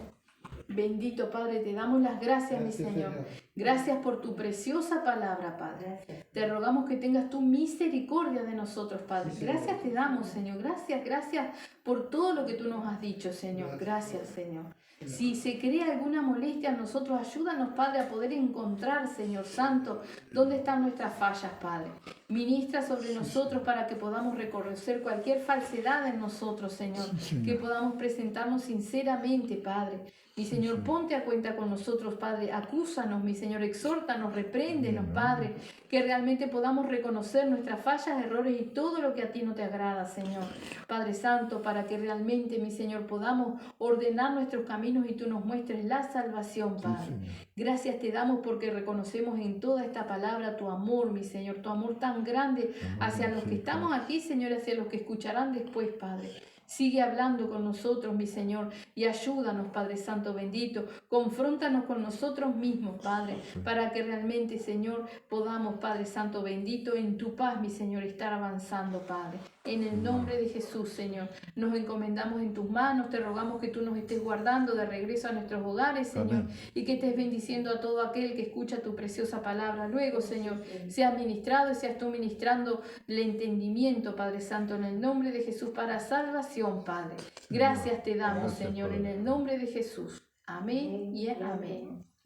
Bendito Padre, te damos las gracias, mi Señor. Gracias por tu preciosa palabra, Padre. Gracias. Te rogamos que tengas tu misericordia de nosotros, Padre. Sí, Señor. Gracias te damos, Señor. Gracias por todo lo que tú nos has dicho, Señor. Gracias, Señor. Si se crea alguna molestia en nosotros, ayúdanos, Padre, a poder encontrar, Señor Santo, dónde están nuestras fallas, Padre. Ministra sobre nosotros para que podamos reconocer cualquier falsedad en nosotros, Señor. Que podamos presentarnos sinceramente, Padre. Mi Señor, ponte a cuenta con nosotros, Padre. Acúsanos, mi Señor. Exhórtanos, repréndenos, Padre. Que realmente podamos reconocer nuestras fallas, errores y todo lo que a ti no te agrada, Señor. Padre Santo, para que realmente, mi Señor, podamos ordenar nuestros caminos y tú nos muestres la salvación, Padre. Gracias te damos porque reconocemos en toda esta palabra tu amor, mi Señor. Tu amor tan grande hacia los que estamos aquí, Señor, hacia los que escucharán después, Padre. Sigue hablando con nosotros, mi Señor, y ayúdanos, Padre Santo bendito. Confróntanos con nosotros mismos, Padre, para que realmente, Señor, podamos, Padre Santo bendito, en tu paz, mi Señor, estar avanzando, Padre. En el nombre de Jesús, Señor, nos encomendamos en tus manos. Te rogamos que tú nos estés guardando de regreso a nuestros hogares, Señor, y que estés bendiciendo a todo aquel que escucha tu preciosa palabra. Luego, Señor, sea ministrado y seas tú ministrando el entendimiento, Padre Santo, en el nombre de Jesús, para salvación, Padre. Gracias te damos, Gracias, Señor, Padre. en el nombre de Jesús. Amén y amén.